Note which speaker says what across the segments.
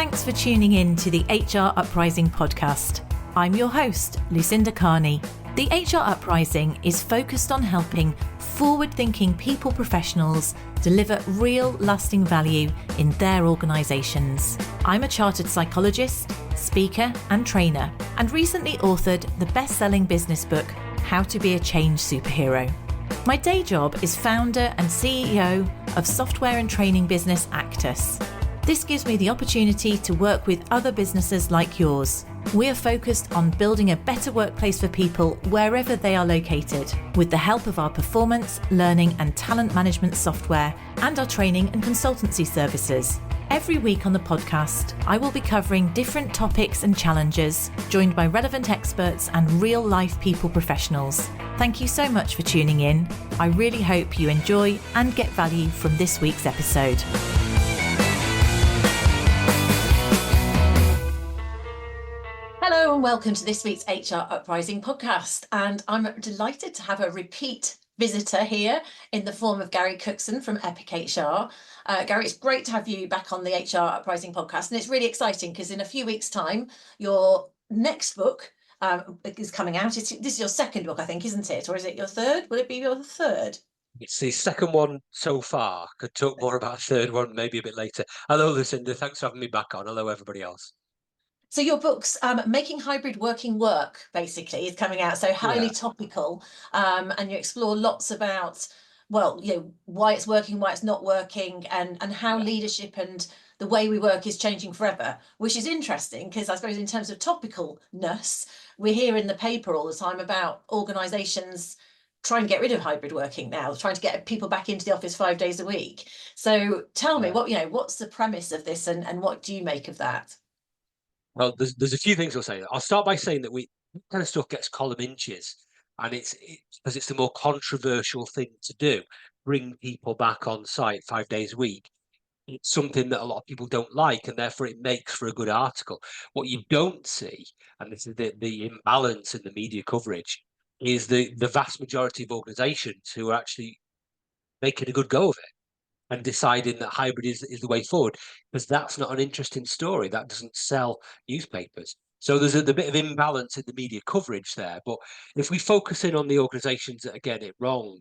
Speaker 1: Thanks for tuning in to the HR Uprising podcast. I'm your host, Lucinda. The HR Uprising is focused on helping forward-thinking people professionals deliver real lasting value in their organisations. I'm a chartered psychologist, speaker and trainer, and recently authored the best-selling business book, How to Be a Change Superhero. My day job is founder and CEO of software and training business Actus. This gives me the opportunity to work with other businesses like yours. We are focused on building a better workplace for people wherever they are located, with the help of our performance, learning and talent management software and our training and consultancy services. Every week on the podcast, I will be covering different topics and challenges, joined by relevant experts and real-life people professionals. Thank you so much for tuning in. I really hope you enjoy and get value from this week's episode. Hello and welcome to this week's HR Uprising podcast. And I'm delighted to have a repeat visitor here in the form of Gary Cookson from Epic HR. Gary, it's great to have you back on the HR Uprising podcast. And it's really exciting because in a few weeks' time, your next book is coming out. This is your second book, I think, isn't it? Or is it your third? Will it be your third?
Speaker 2: It's the second one so far. Could talk more about a third one maybe a bit later. Hello, Lucinda. Thanks for having me back on. Hello, everybody else.
Speaker 1: So your book's Making Hybrid Working Work, basically, is coming out, so highly topical, and you explore lots about, well, you know, why it's working, why it's not working, and how leadership and the way we work is changing forever, which is interesting because I suppose in terms of topicalness, we hear in the paper all the time about organisations trying to get rid of hybrid working now, trying to get people back into the office 5 days a week. So tell me, what's the premise of this and what do you make of that?
Speaker 2: Well, there's a few things I'll say. I'll start by saying that this kind of stuff gets column inches, and it's because it's the more controversial thing to do. Bring people back on site 5 days a week. It's something that a lot of people don't like, and therefore it makes for a good article. What you don't see, and this is the imbalance in the media coverage, is the vast majority of organisations who are actually making a good go of it and deciding that hybrid is the way forward, because that's not an interesting story. That doesn't sell newspapers. So there's a bit of imbalance in the media coverage there. But if we focus in on the organisations that are getting it wrong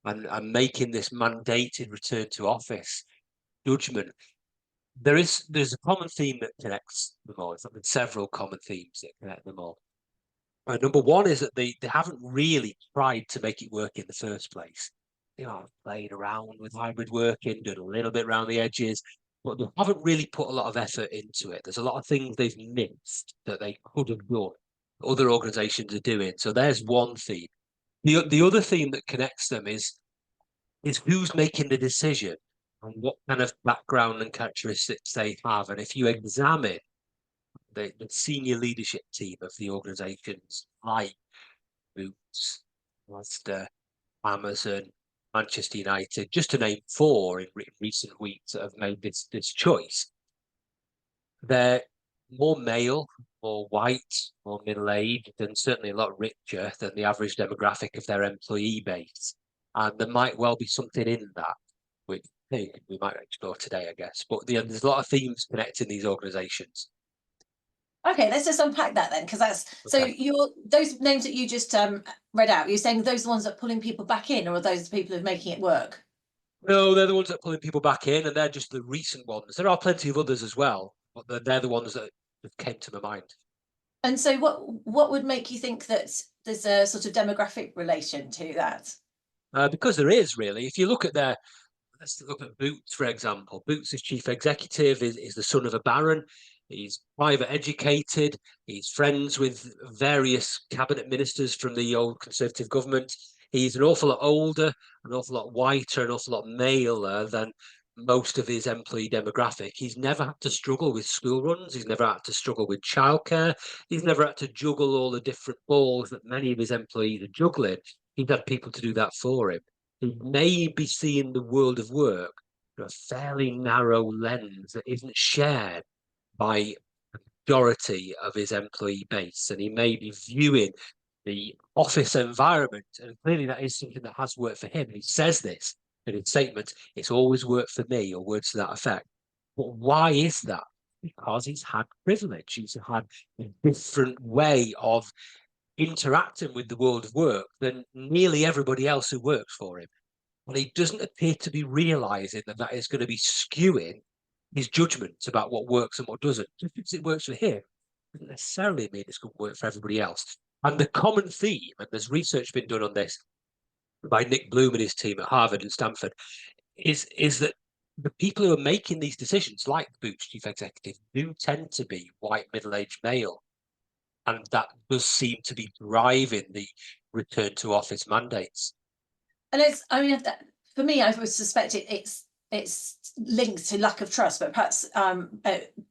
Speaker 2: and making this mandated return to office judgment, there's a common theme that connects them all. There's several common themes that connect them all. Number one is that they haven't really tried to make it work in the first place. They are playing around with hybrid working, doing a little bit around the edges, but they haven't really put a lot of effort into it. There's a lot of things they've missed that they could have done, other organisations are doing. So there's one theme. The other theme that connects them is who's making the decision and what kind of background and characteristics they have. And if you examine the senior leadership team of the organisations like Boots, Mazda, Amazon, Manchester United, just to name four in recent weeks that have made this choice, they're more male, more white, more middle-aged, and certainly a lot richer than the average demographic of their employee base. And there might well be something in that, which we might explore today, I guess. But there's a lot of themes connecting these organisations.
Speaker 1: Okay, let's just unpack that then, because that's okay. So those names that you just read out, you're saying those are the ones that are pulling people back in, or are those the people who are making it work?
Speaker 2: No, they're the ones that are pulling people back in, and they're just the recent ones. There are plenty of others as well, but they're the ones that came to my mind.
Speaker 1: And so what would make you think that there's a sort of demographic relation to that?
Speaker 2: Because there is, really. If you look at let's look at Boots, for example. Boots' chief executive is the son of a baron. He's private educated. He's friends with various cabinet ministers from the old Conservative government. He's an awful lot older, an awful lot whiter, an awful lot maler than most of his employee demographic. He's never had to struggle with school runs. He's never had to struggle with childcare. He's never had to juggle all the different balls that many of his employees are juggling. He's had people to do that for him. He may be seeing the world of work through a fairly narrow lens that isn't shared by the majority of his employee base, and he may be viewing the office environment, and clearly that is something that has worked for him. He says this in his statement, it's always worked for me, or words to that effect. But why is that? because he's had privilege. He's had a different way of interacting with the world of work than nearly everybody else who works for him. And he doesn't appear to be realizing that that is going to be skewing his judgment about what works and what doesn't. Just because it works for him doesn't necessarily mean it's going to work for everybody else. And the common theme, and there's research been done on this by Nick Bloom and his team at Harvard and Stanford, is that the people who are making these decisions, like the Boots chief executive, do tend to be white middle-aged male. And that does seem to be driving the return to office mandates.
Speaker 3: And for me, I would suspect it's linked to lack of trust, but perhaps are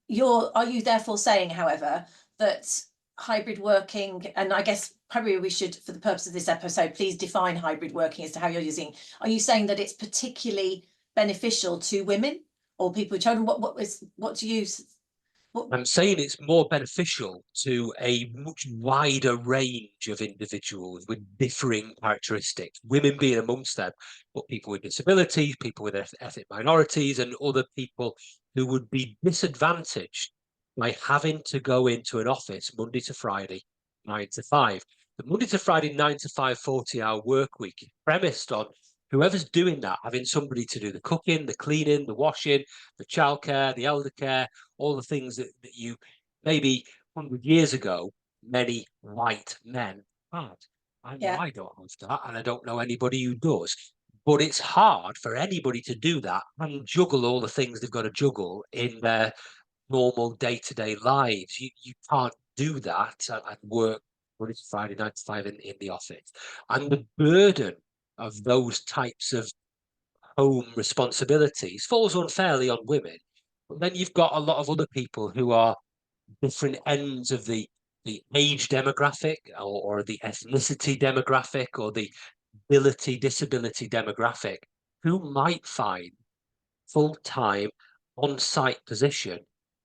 Speaker 3: you therefore saying, however, that hybrid working, and I guess probably we should, for the purpose of this episode, please define hybrid working as to how you're using. Are you saying that it's particularly beneficial to women or people with children? What do you?
Speaker 2: I'm saying it's more beneficial to a much wider range of individuals with differing characteristics, women being amongst them, but people with disabilities, people with ethnic minorities, and other people who would be disadvantaged by having to go into an office Monday to Friday, 9 to 5. The Monday to Friday, 9 to 5, 40-hour work week is premised on whoever's doing that, having somebody to do the cooking, the cleaning, the washing, the childcare, the elder care, all the things that you maybe 100 years ago, many white men had. I don't have that, and I don't know anybody who does. But it's hard for anybody to do that and juggle all the things they've got to juggle in their normal day-to-day lives. You can't do that and work Monday to Friday, 9 to 5 in the office. And the burden of those types of home responsibilities falls unfairly on women. But then you've got a lot of other people who are different ends of the age demographic or the ethnicity demographic or the disability demographic who might find full-time on-site position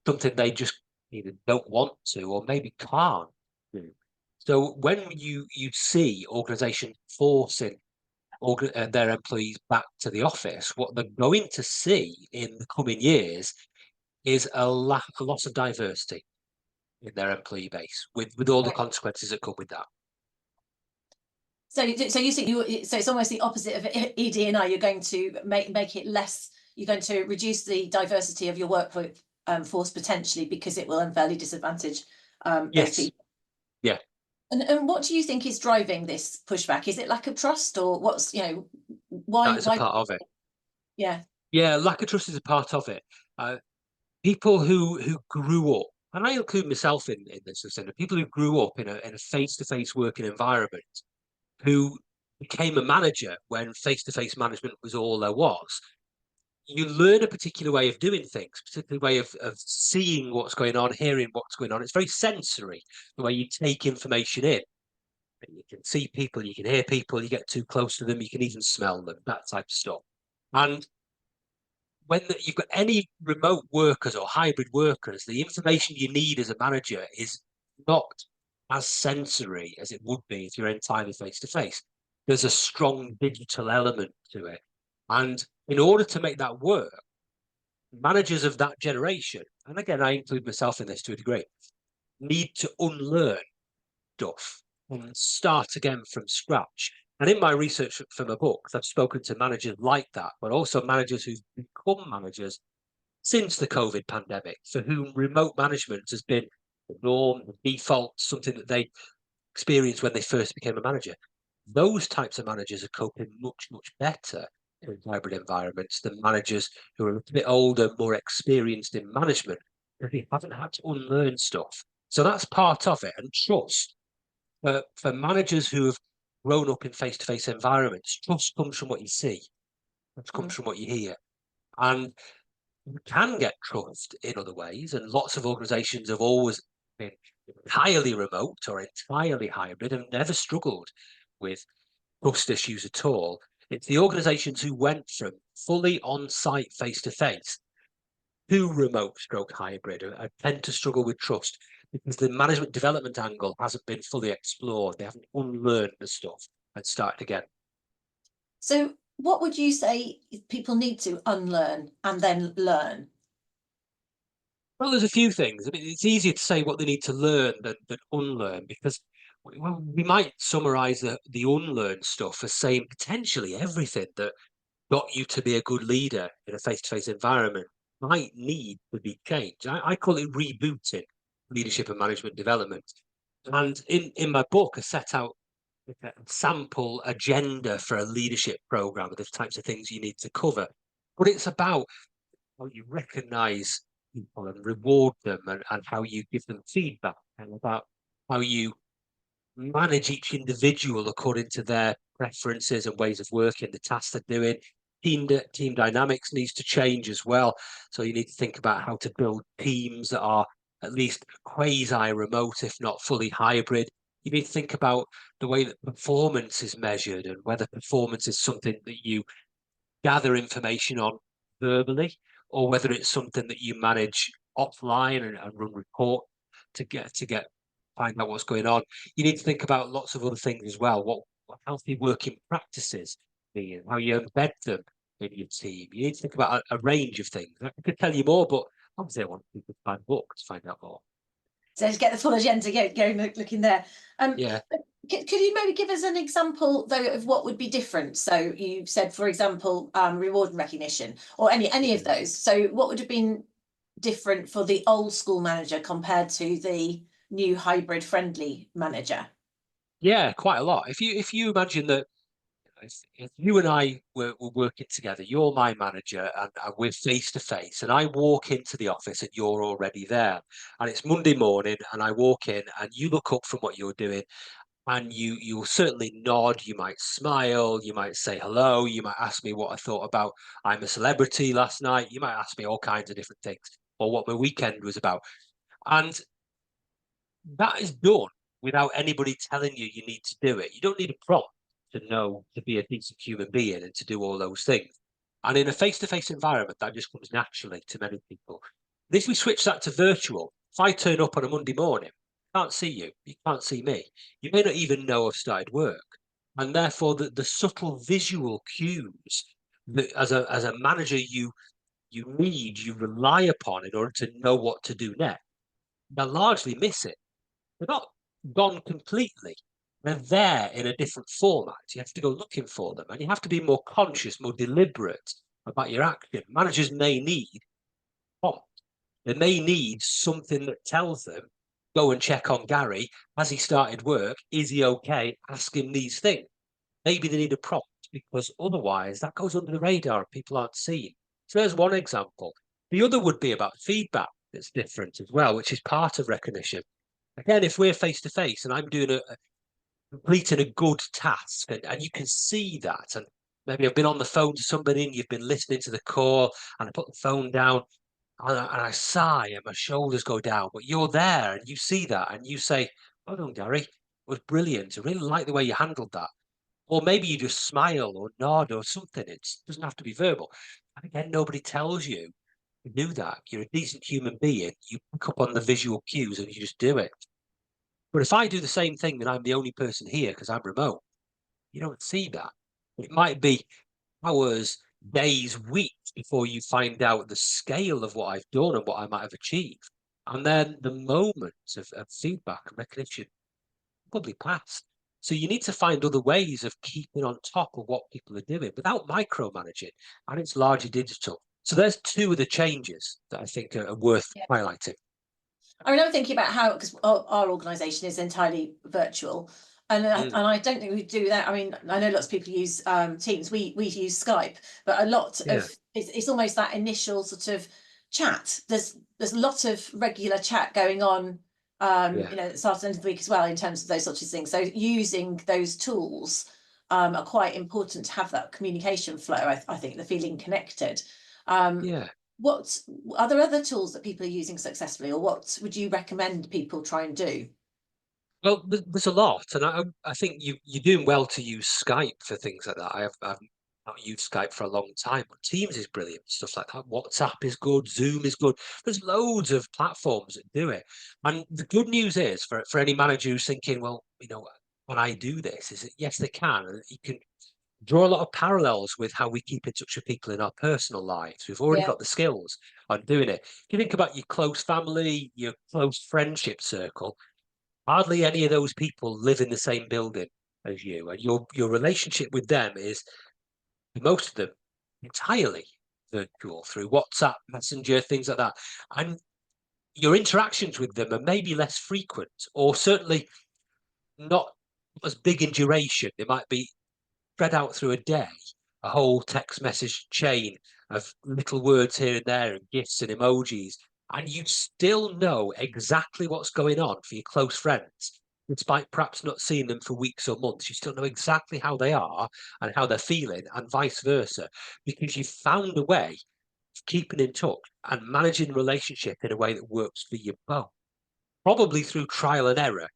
Speaker 2: something they just either don't want to or maybe can't do. So when you see organizations forcing their employees back to the office, what they're going to see in the coming years is a loss of diversity in their employee base, with all the consequences that come with that.
Speaker 3: So you think so it's almost the opposite of ED&I. You're going to make it less. You're going to reduce the diversity of your workforce potentially because it will unfairly disadvantage those people.
Speaker 2: Yeah.
Speaker 3: And what do you think is driving this pushback? Is it lack of trust, or what's why?
Speaker 2: That's a part of it.
Speaker 3: Yeah.
Speaker 2: Yeah, lack of trust is a part of it. People who grew up, and I include myself in this, Lucinda, people who grew up in a face-to-face working environment, who became a manager when face-to-face management was all there was. You learn a particular way of doing things, particular way of seeing what's going on, hearing what's going on. It's very sensory, the way you take information in. You can see people, you can hear people, you get too close to them, you can even smell them, that type of stuff. And when you've got any remote workers or hybrid workers, the information you need as a manager is not as sensory as it would be if you're entirely face-to-face. There's a strong digital element to it. And in order to make that work, managers of that generation, and again, I include myself in this to a degree, need to unlearn stuff and start again from scratch. And in my research for my books, I've spoken to managers like that, but also managers who've become managers since the COVID pandemic, for whom remote management has been the norm, the default, something that they experienced when they first became a manager. Those types of managers are coping much, much better in hybrid environments than managers who are a bit older, more experienced in management, because they haven't had to unlearn stuff. So that's part of it. And trust. For managers who have grown up in face-to-face environments, trust comes from what you see. It comes from what you hear. And you can get trust in other ways. And lots of organizations have always been entirely remote or entirely hybrid and never struggled with trust issues at all. It's the organizations who went from fully on-site face-to-face to remote stroke hybrid tend to struggle with trust because the management development angle hasn't been fully explored. They haven't unlearned the stuff and started again.
Speaker 3: So what would you say people need to unlearn and then learn?
Speaker 2: Well, there's a few things. I mean, it's easier to say what they need to learn than unlearn, because we might summarize the unlearned stuff as saying potentially everything that got you to be a good leader in a face-to-face environment might need to be changed. I call it rebooting leadership and management development. And in my book, I set out a sample agenda for a leadership program of the types of things you need to cover. But it's about how you recognize people and reward them, and how you give them feedback, and about how you manage each individual according to their preferences and ways of working, the tasks they're doing. Team dynamics needs to change as well. So you need to think about how to build teams that are at least quasi-remote, if not fully hybrid. You need to think about the way that performance is measured, and whether performance is something that you gather information on verbally, or whether it's something that you manage offline and run report to get find out what's going on. You need to think about lots of other things as well. What healthy working practices mean, how you embed them in your team. You need to think about a range of things. I could tell you more, but obviously I want people to find a book to find out more.
Speaker 3: So just get the full agenda going, looking there.
Speaker 2: Yeah.
Speaker 3: Could you maybe give us an example though of what would be different? So you said, for example, reward and recognition, or any of those. So what would have been different for the old school manager compared to the new hybrid friendly manager?
Speaker 2: Yeah, quite a lot. If you imagine that if you and I were working together, you're my manager, and we're face to face, and I walk into the office and you're already there, and it's Monday morning, and I walk in and you look up from what you're doing, and you'll certainly nod, you might smile, you might say hello, you might ask me what I thought about I'm a Celebrity last night, you might ask me all kinds of different things, or what my weekend was about. And that is done without anybody telling you you need to do it. You don't need a prompt to know to be a decent human being and to do all those things. And in a face-to-face environment, that just comes naturally to many people. But if we switch that to virtual, if I turn up on a Monday morning, I can't see you, you can't see me. You may not even know I've started work. And therefore, the subtle visual cues that as a manager you rely upon in order to know what to do next, they'll largely miss it. They're not gone completely. They're there in a different format. You have to go looking for them, and you have to be more conscious, more deliberate about your action. Managers may need prompt. They may need something that tells them, go and check on Gary. Has he started work? Is he okay? Ask him these things. Maybe they need a prompt, because otherwise that goes under the radar and people aren't seeing. So there's one example. The other would be about feedback that's different as well, which is part of recognition. Again, if we're face to face and I'm doing completing a good task, and you can see that, and maybe I've been on the phone to somebody and you've been listening to the call, and I put the phone down and I sigh and my shoulders go down, but you're there and you see that and you say, "Well done, Gary, it was brilliant. I really like the way you handled that." Or maybe you just smile or nod or something. It doesn't have to be verbal. And again, nobody tells you to do that. You're a decent human being. You pick up on the visual cues and you just do it. But if I do the same thing, then I'm the only person here because I'm remote. You don't see that. It might be hours, days, weeks before you find out the scale of what I've done and what I might have achieved. And then the moments of feedback and recognition probably passed. So you need to find other ways of keeping on top of what people are doing without micromanaging. And it's largely digital. So there's two of the changes that I think are worth highlighting.
Speaker 3: I mean, I'm thinking about how, because our organisation is entirely virtual, and I don't think we do that. I mean, I know lots of people use Teams. We use Skype, but a lot of it's almost that initial sort of chat. There's a lot of regular chat going on. You know, at the start and end of the week as well, in terms of those sorts of things. So using those tools are quite important to have that communication flow. I think the feeling connected. What are there other tools that people are using successfully, or what would you recommend people try and do?
Speaker 2: Well, there's a lot, and I think you're doing well to use Skype for things like that. I've not used Skype for a long time, but Teams is brilliant, stuff like that. WhatsApp is good, Zoom is good. There's loads of platforms that do it. And the good news is for any manager who's thinking, well, you know, when I do this, is that yes, they can. And you can draw a lot of parallels with how we keep in touch with people in our personal lives. We've already
Speaker 3: Yeah.
Speaker 2: got the skills on doing it. If you think about your close family, your close friendship circle, hardly any of those people live in the same building as you, and your relationship with them is, most of them, entirely virtual through WhatsApp, Messenger, things like that. And your interactions with them are maybe less frequent, or certainly not as big in duration. They might be spread out through a day, a whole text message chain of little words here and there and gifs and emojis, and you still know exactly what's going on for your close friends. Despite perhaps not seeing them for weeks or months, you still know exactly how they are and how they're feeling, and vice versa, because you've found a way of keeping in touch and managing the relationship in a way that works for you both. Probably through trial and error,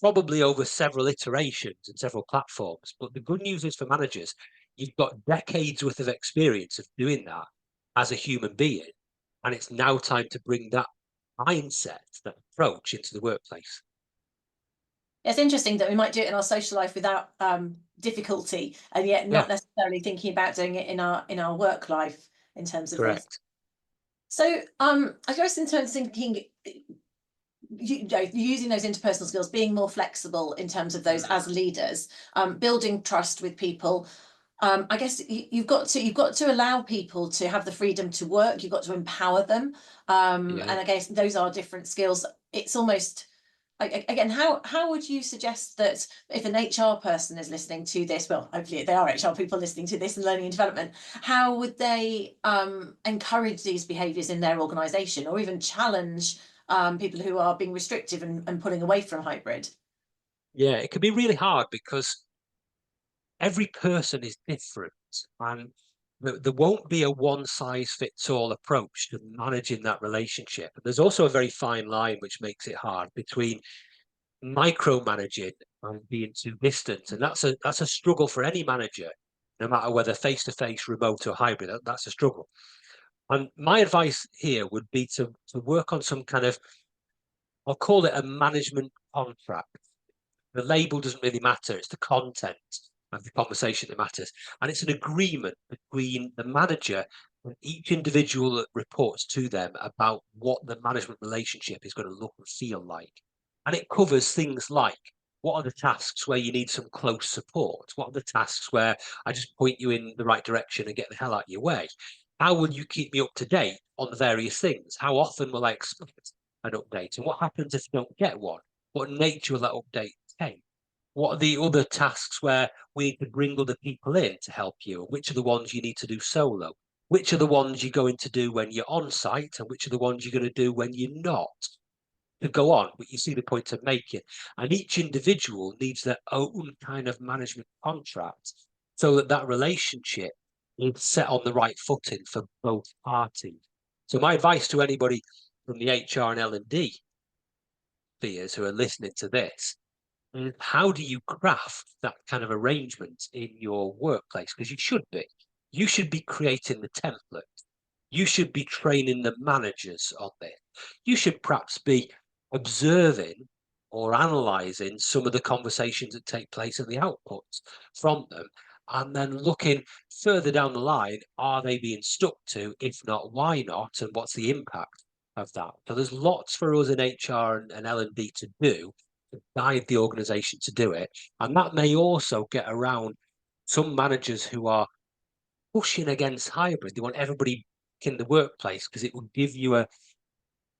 Speaker 2: probably over several iterations and several platforms. But the good news is for managers, you've got decades worth of experience of doing that as a human being. And it's now time to bring that mindset, that approach into the workplace.
Speaker 3: It's interesting that we might do it in our social life without difficulty, and yet not necessarily thinking about doing it in our work life in terms of this.
Speaker 2: Correct.
Speaker 3: So I guess in terms of thinking, using those interpersonal skills, being more flexible in terms of those as leaders, building trust with people. I guess you've got to allow people to have the freedom to work. You've got to empower them, and I guess those are different skills. It's almost, again, how would you suggest that if an HR person is listening to this, well, hopefully they are HR people listening to this in learning and development, how would they encourage these behaviours in their organisation, or even challenge people who are being restrictive and pulling away from hybrid?
Speaker 2: Yeah, it can be really hard because every person is different, and there won't be a one size fits all approach to managing that relationship. And there's also a very fine line which makes it hard between micromanaging and being too distant, and that's a struggle for any manager, no matter whether face to face, remote, or hybrid. That's a struggle. And my advice here would be to work on some kind of, I'll call it a management contract. The label doesn't really matter, it's the content of the conversation that matters. And it's an agreement between the manager and each individual that reports to them about what the management relationship is going to look and feel like. And it covers things like, what are the tasks where you need some close support? What are the tasks where I just point you in the right direction and get the hell out of your way? How will you keep me up to date on the various things? How often will I expect an update? And what happens if you don't get one? What nature will that update take? What are the other tasks where we need to bring other people in to help you? And which are the ones you need to do solo? Which are the ones you're going to do when you're on site? And which are the ones you're going to do when you're not? To go on, but you see the point I'm making. And each individual needs their own kind of management contract so that that relationship is set on the right footing for both parties. So my advice to anybody from the HR and L&D spheres who are listening to this, how do you craft that kind of arrangement in your workplace? Because you should be creating the template. You should be training the managers on this. You should perhaps be observing or analysing some of the conversations that take place and the outputs from them, and then looking further down the line, are they being stuck to? If not, why not? And what's the impact of that? So there's lots for us in HR and L&D to do, to guide the organisation to do it. And that may also get around some managers who are pushing against hybrid. They want everybody in the workplace because it will give you a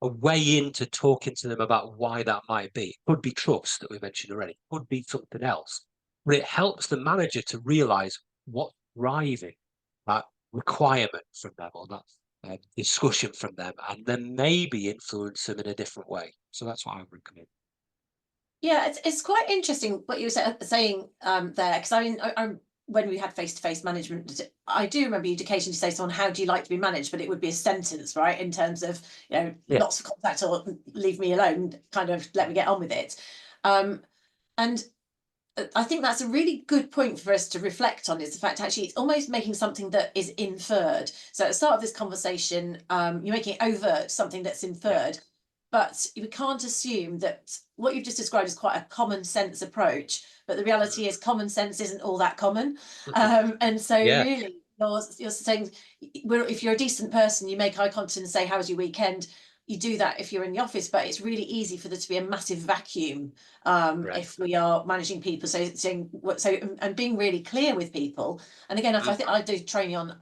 Speaker 2: way into talking to them about why that might be. It could be trust that we mentioned already. It could be something else. But it helps the manager to realise what's driving that requirement from them, or that discussion from them, and then maybe influence them in a different way. So that's what I would recommend.
Speaker 3: Yeah, it's quite interesting what you were saying there, because I mean, when we had face-to-face management, I do remember you'd occasionally say to someone, how do you like to be managed? But it would be a sentence, right? In terms of, lots of contact, or leave me alone, kind of let me get on with it. And I think that's a really good point for us to reflect on, is the fact actually it's almost making something that is inferred. So at the start of this conversation, you're making it overt, something that's inferred. but we can't assume that what you've just described is quite a common sense approach, but the reality is common sense isn't all that common. And so really you're saying, if you're a decent person, you make eye contact and say, how was your weekend? You do that if you're in the office, but it's really easy for there to be a massive vacuum if we are managing people. So and being really clear with people. And again, I think I do training on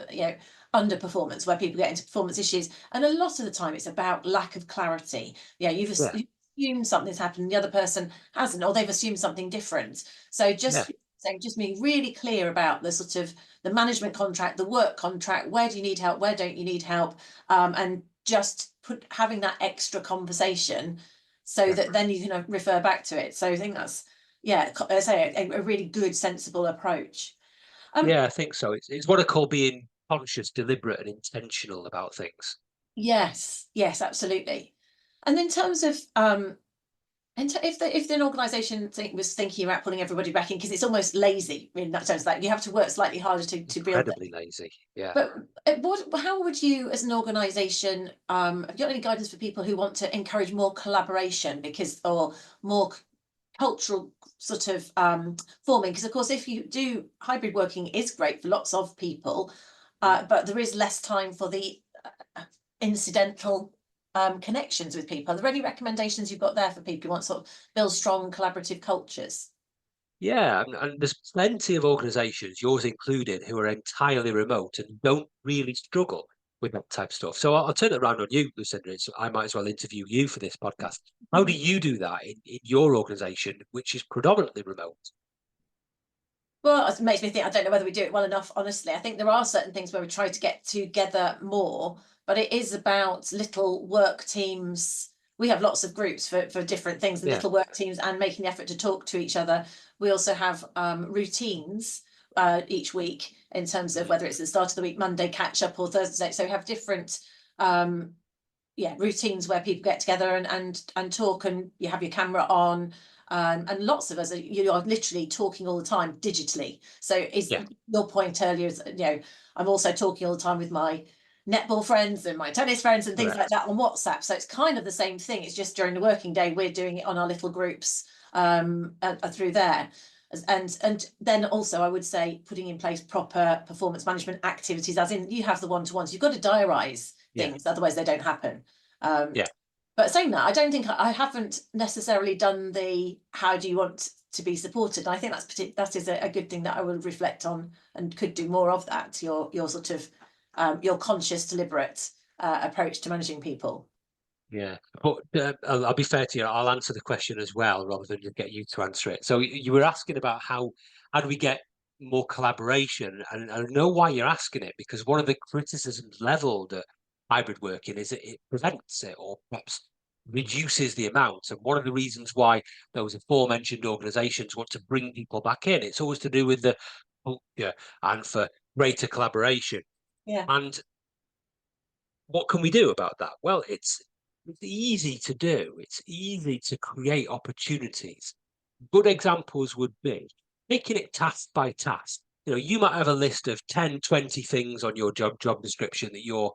Speaker 3: underperformance, where people get into performance issues, and a lot of the time it's about lack of clarity. You've assumed something's happened, the other person hasn't, or they've assumed something different. So just being really clear about the sort of the management contract, the work contract, where do you need help, where don't you need help, and just having that extra conversation so that then you can refer back to it. So I think that's I say a really good, sensible approach.
Speaker 2: I think so. It's what I call being conscious, deliberate, and intentional about things.
Speaker 3: Yes, absolutely. And in terms of if an organisation was thinking about pulling everybody back in, because it's almost lazy in that sense, that you have to work slightly harder to build.
Speaker 2: Incredibly lazy,
Speaker 3: But how would you, as an organisation, have you got any guidance for people who want to encourage more collaboration, or more cultural sort of forming? Because of course, if you do, hybrid working is great for lots of people, but there is less time for the incidental connections with people. Are there any recommendations you've got there for people who want to sort of build strong collaborative cultures?
Speaker 2: And there's plenty of organisations, yours included, who are entirely remote and don't really struggle with that type of stuff. So I'll turn it around on you, Lucinda. So I might as well interview you for this podcast. How do you do that in your organisation, which is predominantly remote?
Speaker 3: Well, it makes me think, I don't know whether we do it well enough, honestly. I think there are certain things where we try to get together more, but it is about little work teams. We have lots of groups for different things, and little work teams, and making the effort to talk to each other. We also have routines each week, in terms of whether it's the start of the week, Monday catch up, or Thursday. So we have different routines where people get together and talk, and you have your camera on. And lots of us you are literally talking all the time digitally. So your point earlier is, I'm also talking all the time with my netball friends and my tennis friends and things like that on WhatsApp. So it's kind of the same thing. It's just during the working day, we're doing it on our little groups through there. And then also, I would say, putting in place proper performance management activities, as in you have the one-to-ones. You've got to diarise things, otherwise they don't happen. But saying that, I don't think I haven't necessarily done the how do you want to be supported. And I think that is a good thing that I will reflect on, and could do more of that. Your sort of your conscious, deliberate approach to managing people.
Speaker 2: But I'll be fair to you. I'll answer the question as well, rather than just get you to answer it. So you were asking about how do we get more collaboration, and I know why you're asking it, because one of the criticisms leveled at hybrid working is that it prevents it, or perhaps reduces the amount. And one of the reasons why those aforementioned organisations want to bring people back in, it's always to do with the culture and for greater collaboration. And what can we do about that? Well, it's easy to do. It's easy to create opportunities. Good examples would be making it task by task. You might have a list of 10, 20 things on your job description that you're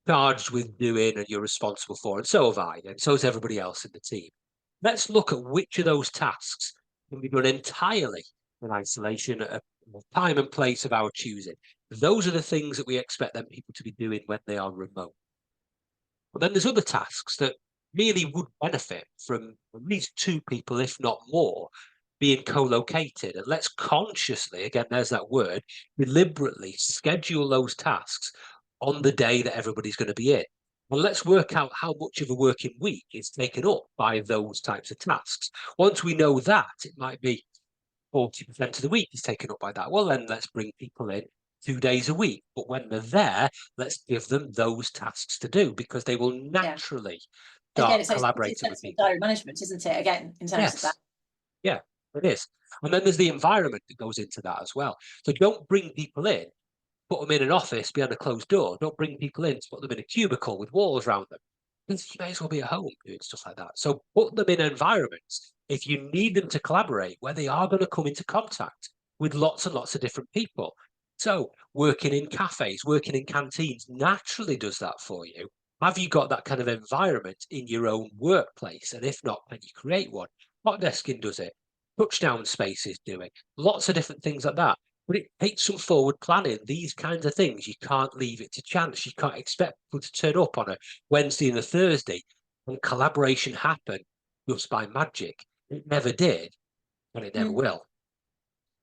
Speaker 2: charged with doing and you're responsible for, and so have I, and so is everybody else in the team. Let's look at which of those tasks can be done entirely in isolation at a time and place of our choosing. Those are the things that we expect them people to be doing when they are remote. But then there's other tasks that really would benefit from at least two people, if not more, being co-located. And let's consciously, again, there's that word, deliberately schedule those tasks on the day that everybody's going to be in. Well, let's work out how much of a working week is taken up by those types of tasks. Once we know that, it might be 40% of the week is taken up by that. Well, then let's bring people in 2 days a week. But when they're there, let's give them those tasks to do, because they will naturally start collaborating with people.
Speaker 3: Diary management, isn't it? Again, in terms of that.
Speaker 2: Yeah, it is. And then there's the environment that goes into that as well. So don't bring people in, put them in an office behind a closed door. Don't bring people in to put them in a cubicle with walls around them. Because you may as well be at home doing stuff like that. So put them in environments, if you need them to collaborate, where they are going to come into contact with lots and lots of different people. So working in cafes, working in canteens naturally does that for you. Have you got that kind of environment in your own workplace? And if not, can you create one? Hotdesking does it. Touchdown Spaces do it. Lots of different things like that. But it takes some forward planning. These kinds of things, you can't leave it to chance. You can't expect people to turn up on a Wednesday and a Thursday and collaboration happen just by magic. It never did, and it never will.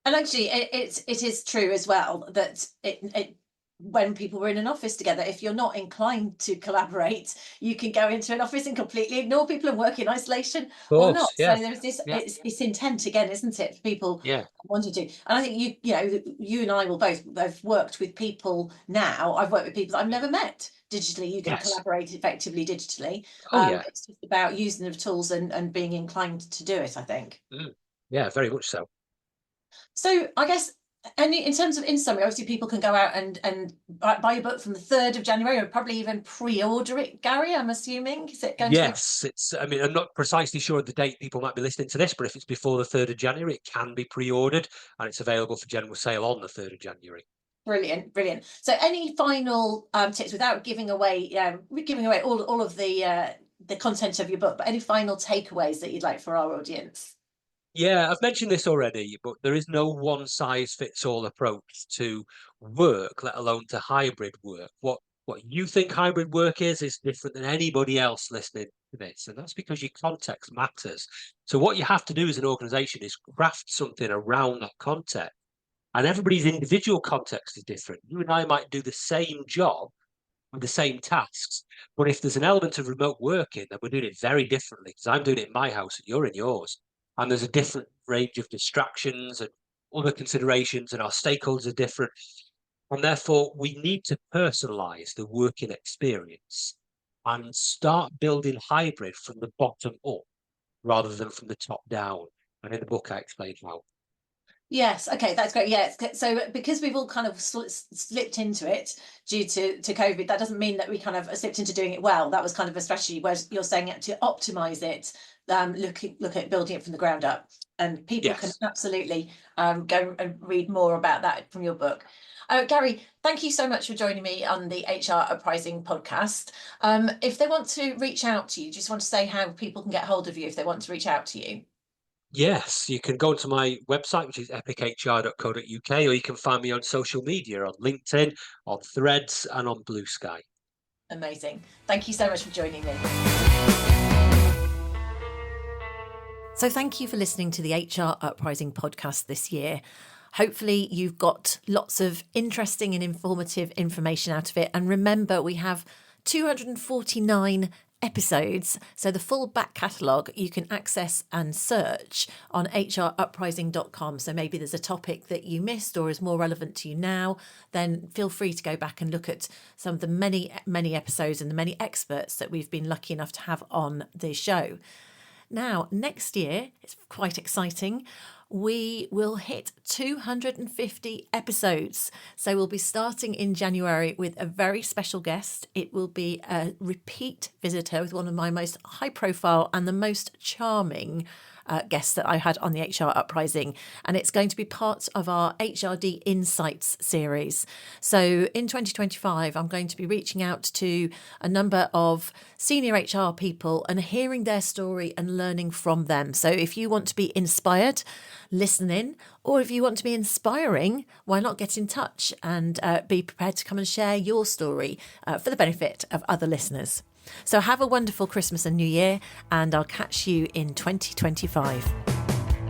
Speaker 3: And actually, it is true as well that it when people were in an office together, if you're not inclined to collaborate, you can go into an office and completely ignore people and work in isolation or not. So there's this, it's intent again, isn't it? For people wanting to. And I think you and I will both worked with people now. I've worked with people that I've never met digitally. You can collaborate effectively digitally. It's just about using the tools and being inclined to do it, I think.
Speaker 2: Yeah, very much so.
Speaker 3: So I guess, and in terms of, in summary, obviously people can go out and buy your book from the 3rd of January, or probably even pre-order it, Gary, I'm assuming. Is it going to be...
Speaker 2: it's, I mean, I'm not precisely sure of the date people might be listening to this, but if it's before the 3rd of January, it can be pre-ordered, and it's available for general sale on the 3rd of January.
Speaker 3: Brilliant. So any final tips, without giving away all of the content of your book, but any final takeaways that you'd like for our audience?
Speaker 2: Yeah, I've mentioned this already, but there is no one-size-fits-all approach to work, let alone to hybrid work. What you think hybrid work is different than anybody else listening to this, and that's because your context matters. So what you have to do as an organization is craft something around that context, and everybody's individual context is different. You and I might do the same job with the same tasks, but if there's an element of remote working, then we're doing it very differently, because I'm doing it in my house and you're in yours. And there's a different range of distractions and other considerations, and our stakeholders are different. And therefore, we need to personalize the working experience and start building hybrid from the bottom up rather than from the top down. And in the book, I explain how.
Speaker 3: Yes, okay, that's great. Yes, so because we've all kind of slipped into it due to COVID, that doesn't mean that we kind of slipped into doing it well. That was kind of a strategy where you're saying to optimize it, look at building it from the ground up, and people can absolutely go and read more about that from your book. Gary, thank you so much for joining me on the HR Uprising podcast. If they want to reach out to you, just want to say how people can get hold of you if they want to reach out to you.
Speaker 2: Yes, you can go to my website, which is epichr.co.uk, or you can find me on social media, on LinkedIn, on Threads, and on Blue Sky.
Speaker 3: Amazing. Thank you so much for joining me.
Speaker 1: So thank you for listening to the HR Uprising podcast this year. Hopefully you've got lots of interesting and informative information out of it. And remember, we have 249 episodes. So the full back catalogue you can access and search on hruprising.com. So maybe there's a topic that you missed or is more relevant to you now, then feel free to go back and look at some of the many episodes and the many experts that we've been lucky enough to have on the show. Now, next year, it's quite exciting. We will hit 250 episodes. So we'll be starting in January with a very special guest. It will be a repeat visitor with one of my most high profile and the most charming guests that I had on the HR Uprising, and it's going to be part of our HRD Insights series. So in 2025, I'm going to be reaching out to a number of senior HR people and hearing their story and learning from them. So if you want to be inspired, listen in, or if you want to be inspiring, why not get in touch and be prepared to come and share your story for the benefit of other listeners. So have a wonderful Christmas and New Year, and I'll catch you in 2025.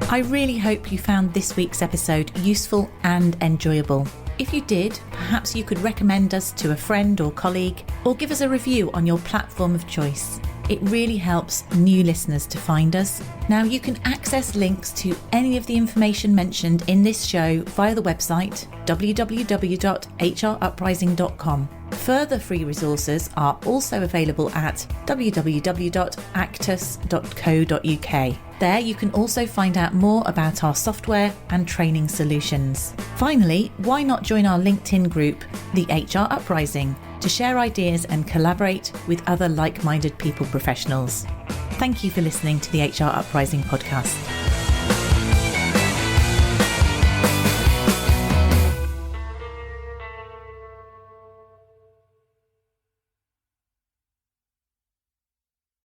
Speaker 1: I really hope you found this week's episode useful and enjoyable. If you did, perhaps you could recommend us to a friend or colleague, or give us a review on your platform of choice. It really helps new listeners to find us. Now you can access links to any of the information mentioned in this show via the website www.hruprising.com. Further free resources are also available at www.actus.co.uk. There you can also find out more about our software and training solutions. Finally, why not join our LinkedIn group, the HR Uprising, to share ideas and collaborate with other like-minded people professionals. Thank you for listening to the HR Uprising podcast.